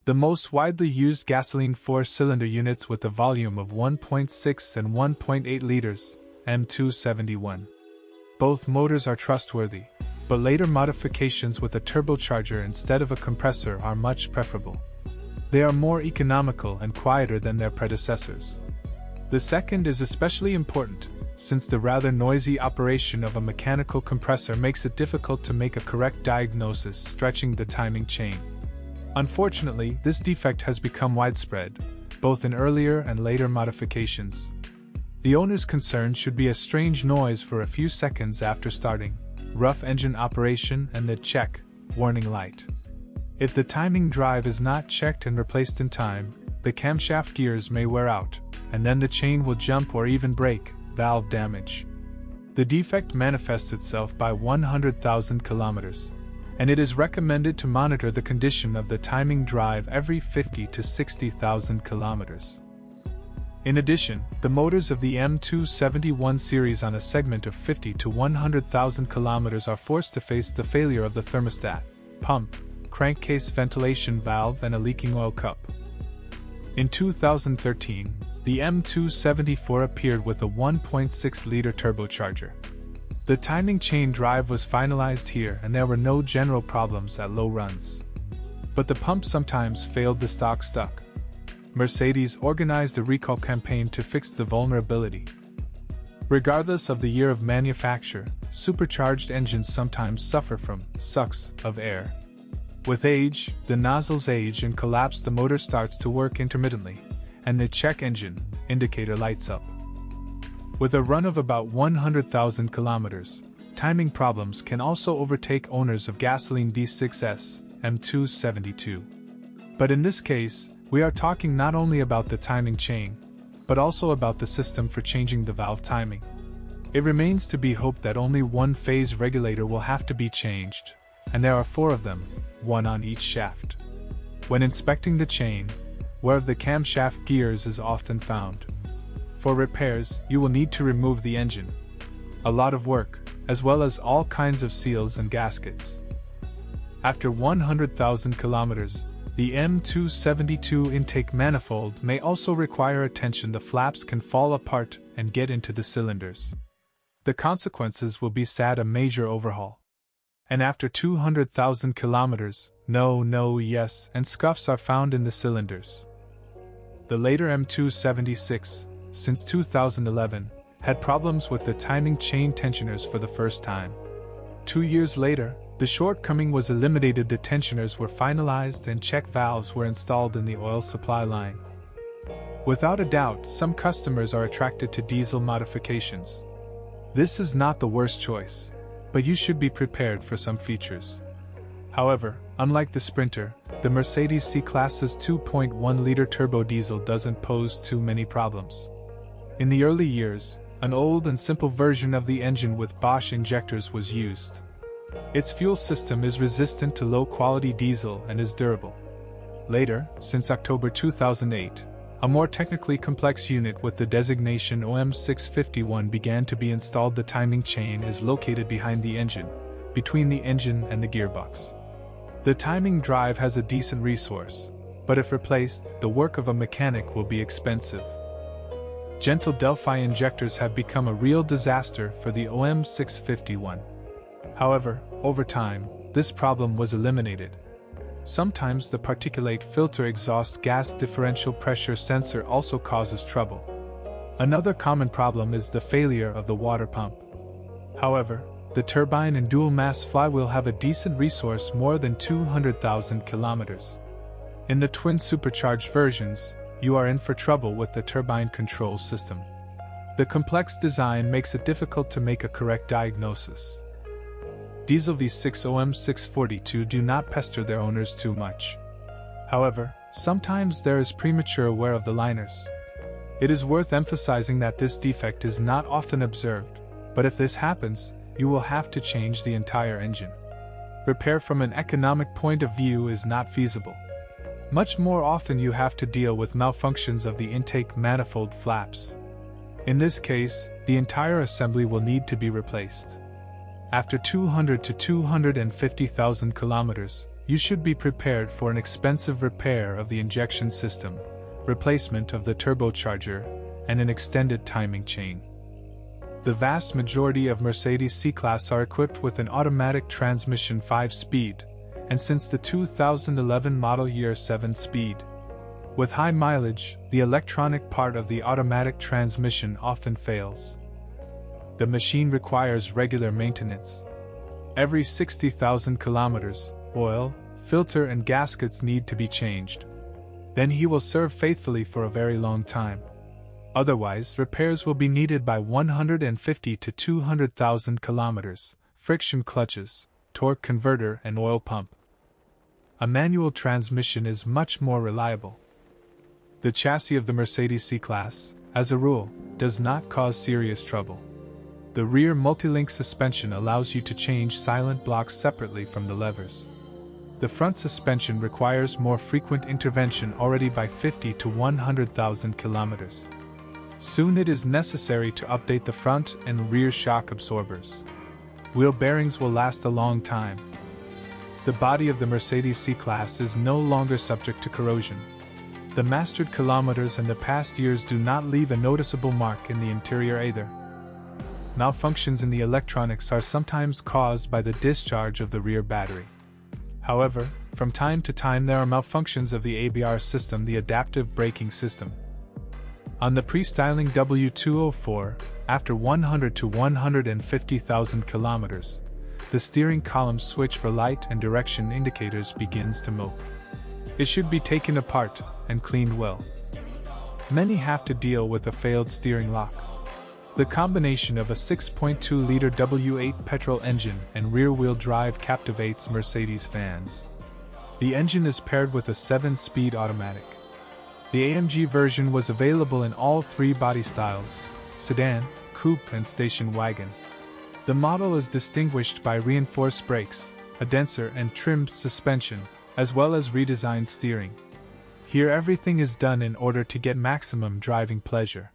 The most widely used gasoline 4-cylinder units with a volume of 1.6 and 1.8 liters, M271. Both motors are trustworthy, but later modifications with a turbocharger instead of a compressor are much preferable. They are more economical and quieter than their predecessors. The second is especially important, since the rather noisy operation of a mechanical compressor makes it difficult to make a correct diagnosis stretching the timing chain. Unfortunately, this defect has become widespread, both in earlier and later modifications. The owner's concern should be a strange noise for a few seconds after starting, rough engine operation, and the check warning light. If the timing drive is not checked and replaced in time, the camshaft gears may wear out, and then the chain will jump or even break, valve damage. The defect manifests itself by 100,000 kilometers. And it is recommended to monitor the condition of the timing drive every 50 to 60,000 kilometers. In addition, the motors of the M271 series on a segment of 50 to 100,000 kilometers are forced to face the failure of the thermostat, pump, crankcase ventilation valve, and a leaking oil cup. In 2013, the M274 appeared with a 1.6-liter turbocharger. The timing chain drive was finalized here and there were no general problems at low runs. But the pump sometimes failed the stock stuck. Mercedes organized a recall campaign to fix the vulnerability. Regardless of the year of manufacture, supercharged engines sometimes suffer from sucks of air. With age, the nozzles age and collapse, the motor starts to work intermittently, and the check engine indicator lights up. With a run of about 100,000 kilometers, timing problems can also overtake owners of gasoline V6s, M272. But in this case, we are talking not only about the timing chain, but also about the system for changing the valve timing. It remains to be hoped that only one phase regulator will have to be changed, and there are 4 of them, one on each shaft. When inspecting the chain, wear of the camshaft gears is often found. For repairs, you will need to remove the engine. A lot of work, as well as all kinds of seals and gaskets. After 100,000 kilometers, the M272 intake manifold may also require attention. The flaps can fall apart and get into the cylinders. The consequences will be sad, a major overhaul. And after 200,000 kilometers, yes, and scuffs are found in the cylinders. The later M276, since 2011, had problems with the timing chain tensioners for the first time. 2 years later, the shortcoming was eliminated, the tensioners were finalized and check valves were installed in the oil supply line. Without a doubt, some customers are attracted to diesel modifications. This is not the worst choice, but you should be prepared for some features. However, unlike the Sprinter, the Mercedes C-Klasse's 2.1-liter turbo diesel doesn't pose too many problems. In the early years, an old and simple version of the engine with Bosch injectors was used. Its fuel system is resistant to low-quality diesel and is durable. Later, since October 2008, a more technically complex unit with the designation OM651 began to be installed. The timing chain is located behind the engine, between the engine and the gearbox. The timing drive has a decent resource, but if replaced, the work of a mechanic will be expensive. Gentle Delphi injectors have become a real disaster for the OM651. However, over time, this problem was eliminated. Sometimes the particulate filter exhaust gas differential pressure sensor also causes trouble. Another common problem is the failure of the water pump. However, the turbine and dual-mass flywheel have a decent resource, more than 200,000 kilometers. In the twin supercharged versions, you are in for trouble with the turbine control system. The complex design makes it difficult to make a correct diagnosis. Diesel V6 OM642 do not pester their owners too much. However, sometimes there is premature wear of the liners. It is worth emphasizing that this defect is not often observed, but if this happens, you will have to change the entire engine. Repair from an economic point of view is not feasible. Much more often you have to deal with malfunctions of the intake manifold flaps. In this case, the entire assembly will need to be replaced. After 200 to 250,000 kilometers, you should be prepared for an expensive repair of the injection system, replacement of the turbocharger, and an extended timing chain. The vast majority of Mercedes C-Class are equipped with an automatic transmission 5-speed, and since the 2011 model year 7-speed. With high mileage, the electronic part of the automatic transmission often fails. The machine requires regular maintenance. Every 60,000 kilometers, oil, filter and gaskets need to be changed. Then he will serve faithfully for a very long time. Otherwise, repairs will be needed by 150 to 200,000 kilometers, friction clutches, torque converter and oil pump. A manual transmission is much more reliable. The chassis of the Mercedes C-Class, as a rule, does not cause serious trouble. The rear multi-link suspension allows you to change silent blocks separately from the levers. The front suspension requires more frequent intervention already by 50 to 100,000 kilometers. Soon it is necessary to update the front and rear shock absorbers. Wheel bearings will last a long time. The body of the Mercedes C-Class is no longer subject to corrosion. The mastered kilometers and the past years do not leave a noticeable mark in the interior either. Malfunctions in the electronics are sometimes caused by the discharge of the rear battery. However, from time to time there are malfunctions of the ABR system, the adaptive braking system. On the pre-styling W204, after 100 to 150,000 kilometers, the steering column switch for light and direction indicators begins to mope. It should be taken apart and cleaned well. Many have to deal with a failed steering lock. The combination of a 6.2-liter W8 petrol engine and rear-wheel drive captivates Mercedes fans. The engine is paired with a 7-speed automatic. The AMG version was available in all 3 body styles: sedan, coupe and station wagon. The model is distinguished by reinforced brakes, a denser and trimmed suspension, as well as redesigned steering. Here everything is done in order to get maximum driving pleasure.